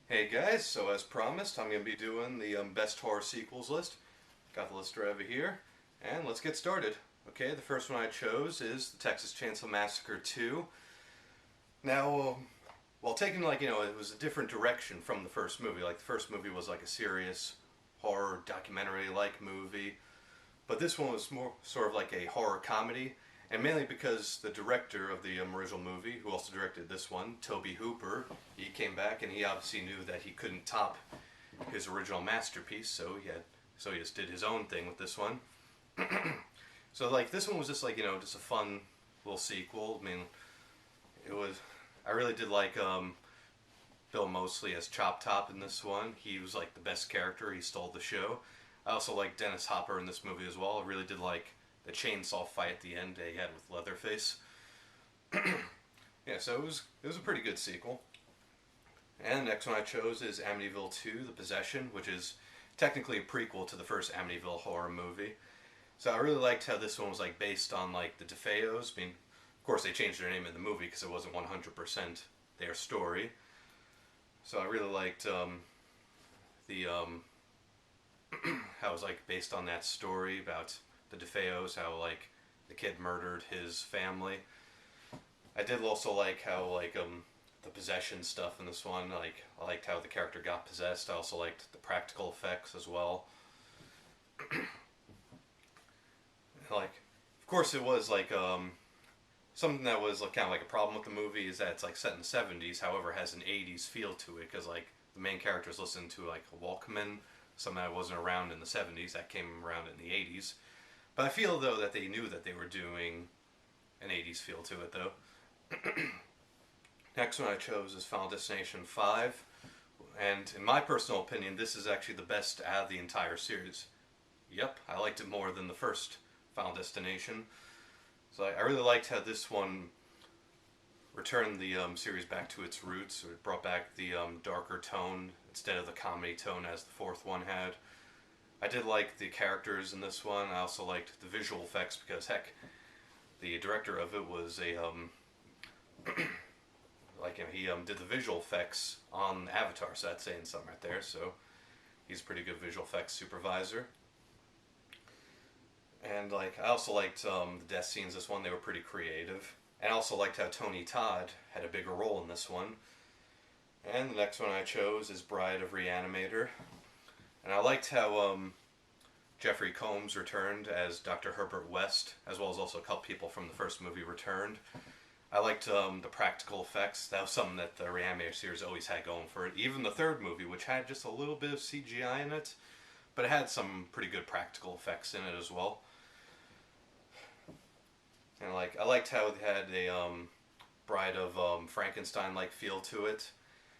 Hey guys, so as promised, I'm going to be doing the best horror sequels list. Got the list right over here, and let's get started. Okay, the first one I chose is the Texas Chainsaw Massacre 2. Now, while taking it was a different direction from the first movie. Like the first movie was like a serious horror documentary-like movie, but this one was more sort of like a horror comedy, and mainly because the director of the original movie, who also directed this one, Tobe Hooper, he came back and he obviously knew that he couldn't top his original masterpiece, so he just did his own thing with this one. So like this one was just just a fun little sequel. I mean, it was I really did like Bill Moseley as Chop Top in this one. He was like the best character. He stole the show. I also like Dennis Hopper in this movie as well. I really did like the chainsaw fight at the end they had with Leatherface. Yeah, so it was a pretty good sequel. And the next one I chose is Amityville 2: The Possession, which is technically a prequel to the first Amityville horror movie. So I really liked how this one was like based on like the DeFeos. I mean, of course they changed their name in the movie because it wasn't 100% their story. So I really liked the how it was like based on that story about the DeFeos, how like the kid murdered his family. I did also like how the possession stuff in this one. Like I liked how the character got possessed. I also liked the practical effects as well. Like, of course, it was like something that was like, kind of like a problem with the movie is that it's like set in the 70s. However, it has an 80s feel to it because like the main characters listen to like a Walkman, something that wasn't around in the 70s that came around in the 80s. But I feel though that they knew that they were doing an 80s feel to it though. Next one I chose is Final Destination 5. And in my personal opinion, this is actually the best out of the entire series. Yep, I liked it more than the first Final Destination. So I really liked how this one returned the series back to its roots. Or it brought back the darker tone instead of the comedy tone as the fourth one had. I did like the characters in this one. I also liked the visual effects because heck, the director of it was a he did the visual effects on Avatar, so that's saying something right there. So he's a pretty good visual effects supervisor. And like I also liked the death scenes. This one they were pretty creative, and I also liked how Tony Todd had a bigger role in this one. And the next one I chose is Bride of Reanimator, and I liked how Jeffrey Combs returned as Dr. Herbert West, as well as also a couple people from the first movie returned. I liked the practical effects. That was something that the Reanimator series always had going for it. Even the third movie, which had just a little bit of CGI in it, but it had some pretty good practical effects in it as well. And like I liked how it had a Bride of Frankenstein like feel to it.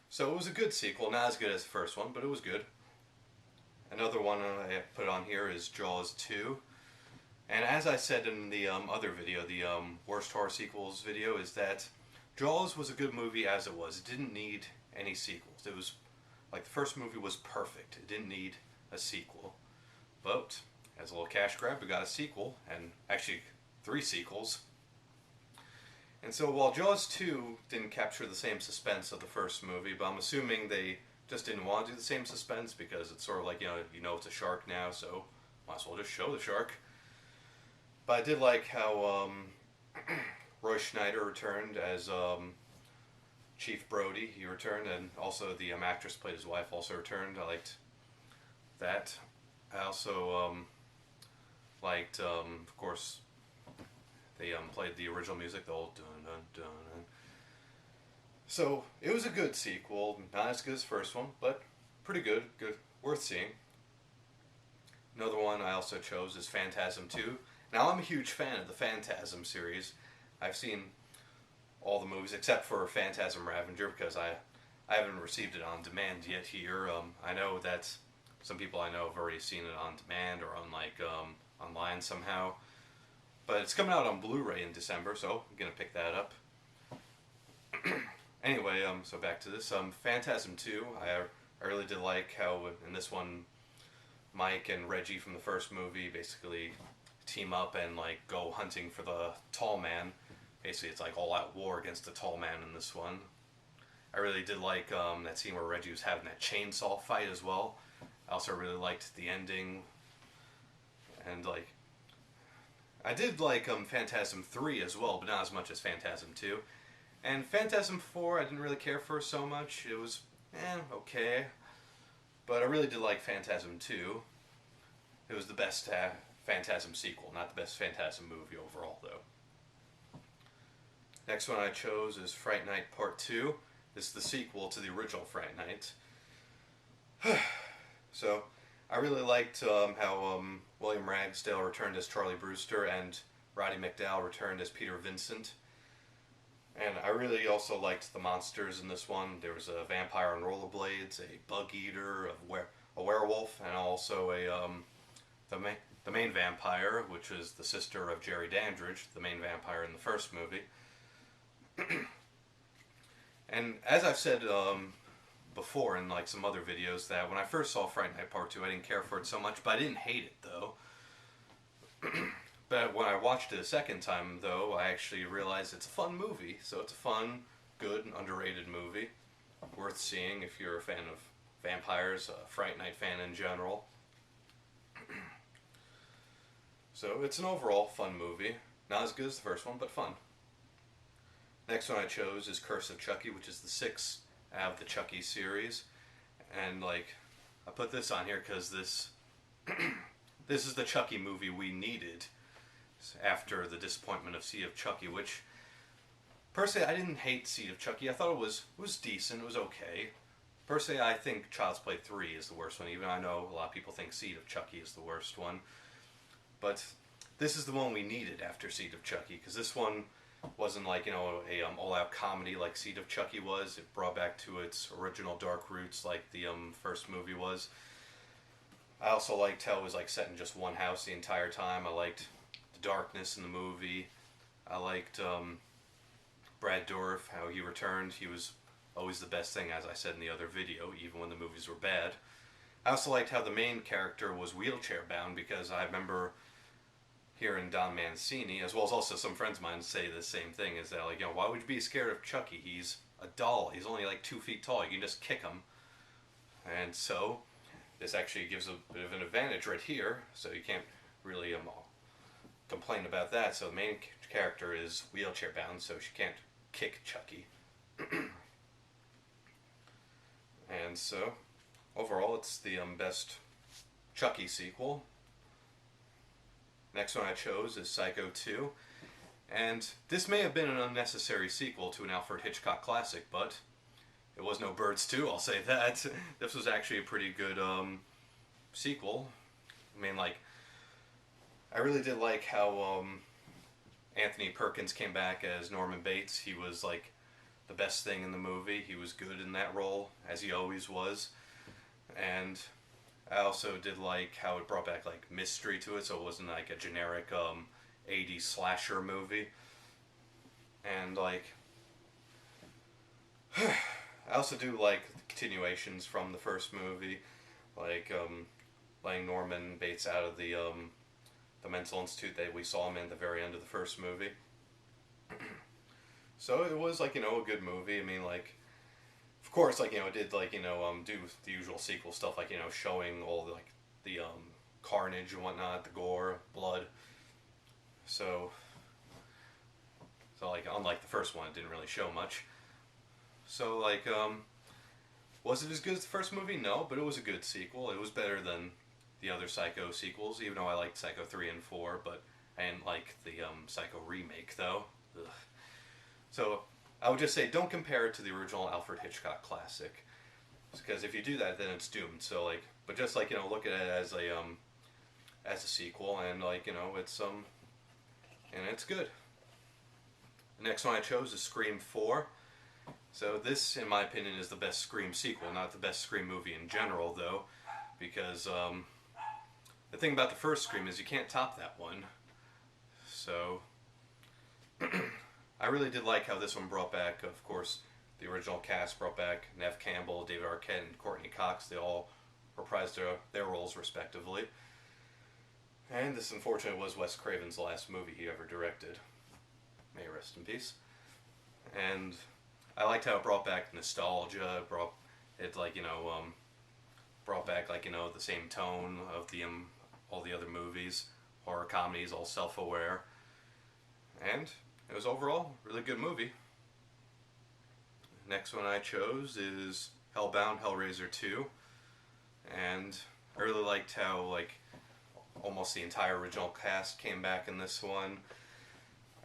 So it was a good sequel, not as good as the first one, but it was good. Another one I put on here is Jaws 2. And as I said in the other video, the worst horror sequels video, is that Jaws was a good movie as it was. It didn't need any sequels. It was like the first movie was perfect. It didn't need a sequel. But as a little cash grab, we got a sequel, and actually 3 sequels. And so while Jaws 2 didn't capture the same suspense of the first movie, but I'm assuming they just didn't want to do the same suspense because it's sort of like, it's a shark now, so might as well just show the shark. But I did like how Roy Schneider returned as Chief Brody. He returned, and also the actress played his wife also returned. I liked that. I also liked, of course, they played the original music, the old dun dun dun. So it was a good sequel, not as good as the first one, but pretty good, worth seeing. Another one I also chose is Phantasm 2. Now I'm a huge fan of the Phantasm series. I've seen all the movies except for Phantasm Ravager because I haven't received it on demand yet here. I know that some people I know have already seen it on demand or on online somehow. But it's coming out on Blu-ray in December, so I'm gonna pick that up. Anyway, so back to this. Phantasm 2, I really did like how in this one Mike and Reggie from the first movie basically team up and like go hunting for the tall man. Basically it's like all out war against the tall man in this one. I really did like that scene where Reggie was having that chainsaw fight as well. I also really liked the ending, and like I did like Phantasm 3 as well, but not as much as Phantasm 2. And Phantasm 4 I didn't really care for so much. It was okay, but I really did like Phantasm 2. It was the best Phantasm sequel, not the best Phantasm movie overall though. Next one I chose is Fright Night Part 2. This is the sequel to the original Fright Night. So, I really liked how William Ragsdale returned as Charlie Brewster and Roddy McDowall returned as Peter Vincent. And I really also liked the monsters in this one. There was a vampire on rollerblades, a bug eater, a werewolf, and also the main vampire, which is the sister of Jerry Dandridge, the main vampire in the first movie. And as I've said before in like some other videos, that when I first saw Fright Night Part 2, I didn't care for it so much, but I didn't hate it though. But when I watched it a second time though, I actually realized it's a fun movie. So it's a fun, good, and underrated movie. Worth seeing if you're a fan of vampires, a Fright Night fan in general. So it's an overall fun movie. Not as good as the first one, but fun. Next one I chose is Curse of Chucky, which is the 6th out of the Chucky series. And like, I put this on here because this this is the Chucky movie we needed after the disappointment of Seed of Chucky, which personally I didn't hate Seed of Chucky. I thought it was decent, it was okay. Personally, I think Child's Play 3 is the worst one, even I know a lot of people think Seed of Chucky is the worst one. But this is the one we needed after Seed of Chucky, because this one wasn't like, a all-out comedy like Seed of Chucky was. It brought back to its original dark roots like the first movie was. I also liked how it was like set in just one house the entire time. I liked the darkness in the movie. I liked Brad Dourif, how he returned. He was always the best thing, as I said in the other video, even when the movies were bad. I also liked how the main character was wheelchair bound, because I remember hearing Don Mancini, as well as also some friends of mine, say the same thing, is that like, why would you be scared of Chucky? He's a doll. He's only like 2 feet tall. You can just kick him. And so this actually gives a bit of an advantage right here, so you can't really complain about that. So the main character is wheelchair bound, so she can't kick Chucky. And so overall it's the best Chucky sequel. Next one I chose is Psycho 2. And this may have been an unnecessary sequel to an Alfred Hitchcock classic, but it was no Birds 2, I'll say that. This was actually a pretty good sequel. I mean, like, I really did like how Anthony Perkins came back as Norman Bates. He was like the best thing in the movie. He was good in that role, as he always was. And I also did like how it brought back like mystery to it, so it wasn't like a generic 80s slasher movie. And like, I also do like continuations from the first movie, like letting Norman Bates out of the mental institute that we saw him in at the very end of the first movie. So it was like, a good movie. I mean, like, of course, like, it did like, do the usual sequel stuff, like, showing all the, like, the carnage and whatnot, the gore, blood. So like, unlike the first one, it didn't really show much. So like, was it as good as the first movie? No, but it was a good sequel. It was better than the other Psycho sequels, even though I liked Psycho 3 and 4, but I didn't like the Psycho remake, though. Ugh. So I would just say don't compare it to the original Alfred Hitchcock classic, because if you do that, then it's doomed. So like, but just like, look at it as a sequel, and like, it's and it's good. The next one I chose is Scream 4. So this, in my opinion, is the best Scream sequel, not the best Scream movie in general, though, because the thing about the first Scream is you can't top that one. So I really did like how this one brought back, of course, the original cast brought back Neve Campbell, David Arquette, and Courtney Cox. They all reprised their roles respectively. And this, unfortunately, was Wes Craven's last movie he ever directed. May he rest in peace. And I liked how it brought back nostalgia. It brought it like brought back like the same tone of the all the other movies, horror comedies, all self-aware, and it was overall a really good movie. Next one I chose is Hellbound Hellraiser 2, and I really liked how like almost the entire original cast came back in this one.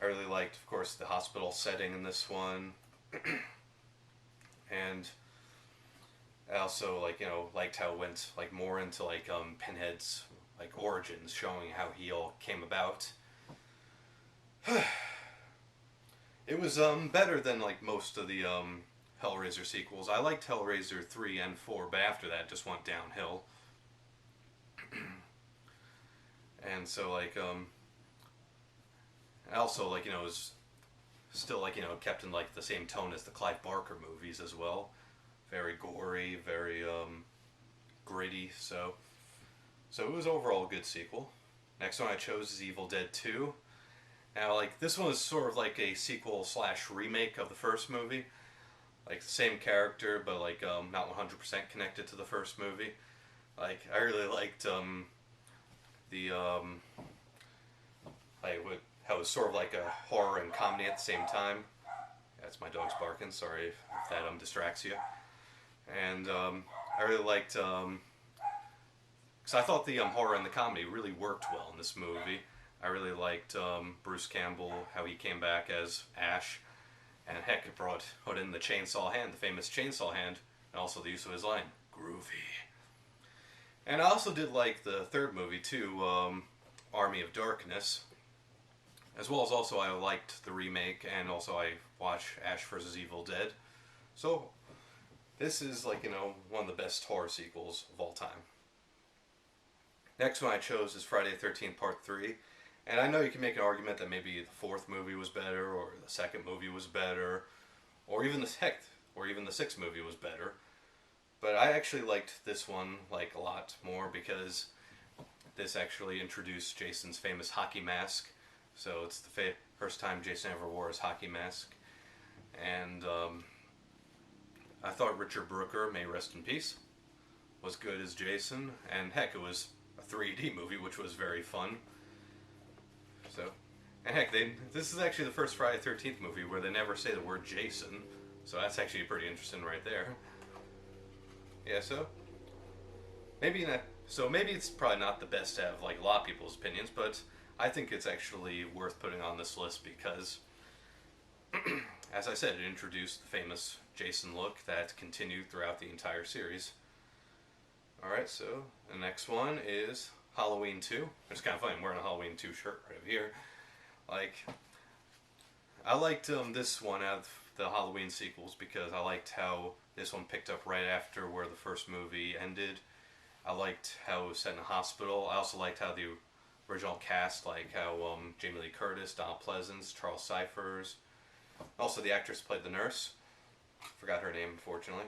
I really liked, of course, the hospital setting in this one, and I also liked how it went like more into like Pinhead's like origins, showing how he all came about. It was better than like most of the Hellraiser sequels. I liked Hellraiser 3 and 4, but after that it just went downhill. And so I also it was still kept in like the same tone as the Clive Barker movies as well. Very gory, very gritty, so it was overall a good sequel. Next one I chose is Evil Dead 2. Now, like, this one is sort of like a sequel slash remake of the first movie. Like, the same character, but, like, not 100% connected to the first movie. Like, I really liked, the, how it was sort of like a horror and comedy at the same time. That's my dog's barking, sorry if that, distracts you. And, I really liked, because I thought the, horror and the comedy really worked well in this movie. I really liked Bruce Campbell, how he came back as Ash, and heck, it put in the chainsaw hand, the famous chainsaw hand, and also the use of his line, groovy. And I also did like the third movie too, Army of Darkness, as well as also I liked the remake, and also I watched Ash vs. Evil Dead. So this is one of the best horror sequels of all time. Next one I chose is Friday the 13th Part 3. And I know you can make an argument that maybe the fourth movie was better, or the second movie was better, or even the sixth movie was better. But I actually liked this one like a lot more because this actually introduced Jason's famous hockey mask. So it's the first time Jason ever wore his hockey mask. And I thought Richard Brooker, may rest in peace, was good as Jason. And heck, it was a 3D movie, which was very fun. So, and heck, this is actually the first Friday the 13th movie where they never say the word Jason, so that's actually pretty interesting right there. Yeah, so maybe it's probably not the best to have like a lot of people's opinions, but I think it's actually worth putting on this list because, as I said, it introduced the famous Jason look that continued throughout the entire series. Alright, so the next one is Halloween 2. It's kind of funny, I'm wearing a Halloween 2 shirt right over here. Like, I liked this one out of the Halloween sequels because I liked how this one picked up right after where the first movie ended. I liked how it was set in a hospital. I also liked how the original cast, like how Jamie Lee Curtis, Donald Pleasence, Charles Cyphers, also the actress played the nurse. Forgot her name, unfortunately.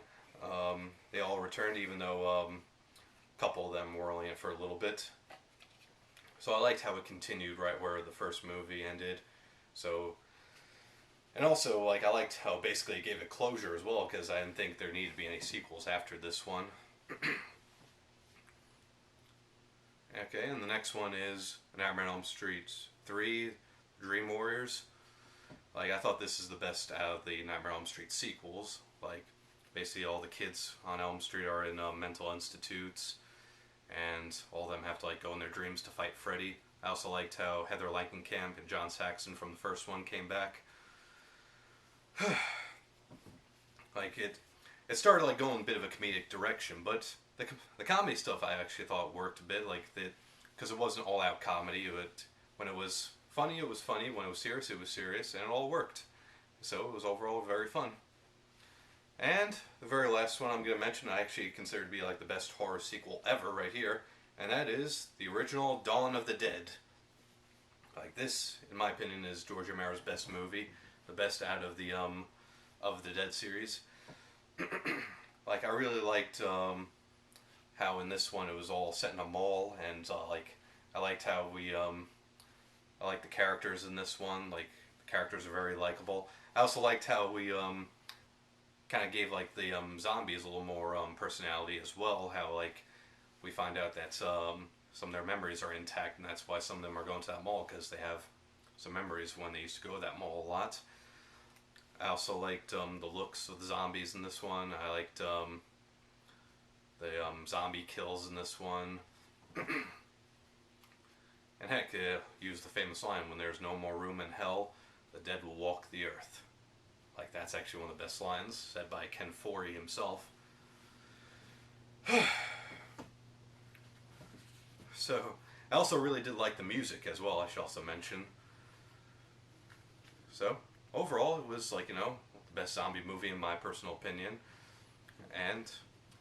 They all returned, even though a couple of them were only in it for a little bit. So I liked how it continued right where the first movie ended. So, and also like I liked how basically it gave it closure as well because I didn't think there needed to be any sequels after this one. Okay, and the next one is Nightmare on Elm Street 3, Dream Warriors. Like, I thought this is the best out of the Nightmare on Elm Street sequels. Like, basically all the kids on Elm Street are in mental institutes, and all of them have to like go in their dreams to fight Freddy. I also liked how Heather Langenkamp and John Saxon from the first one came back. Like, it started like going a bit of a comedic direction, but the comedy stuff I actually thought worked a bit, like because it wasn't all out comedy. When it was funny, it was funny. When it was serious, and it all worked. So it was overall very fun. And the very last one I'm going to mention, I actually consider to be like the best horror sequel ever right here, and that is the original Dawn of the Dead. Like, this, in my opinion, is George Romero's best movie, the best out of the Dead series. Like, I really liked how in this one it was all set in a mall, and I liked how I liked the characters in this one. Like, the characters are very likable. I also liked how kind of gave like the zombies a little more personality as well. How like we find out that some of their memories are intact, and that's why some of them are going to that mall, because they have some memories when they used to go to that mall a lot. I also liked the looks of the zombies in this one. I liked the zombie kills in this one. And heck, use the famous line, when there's no more room in hell, the dead will walk the earth. Like, that's actually one of the best lines, said by Ken Foree himself. So, I also really did like the music as well, I should also mention. So, overall, it was like, the best zombie movie in my personal opinion. And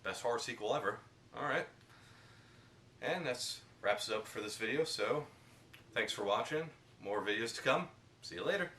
best horror sequel ever. Alright. And that's wraps it up for this video, so thanks for watching. More videos to come. See you later.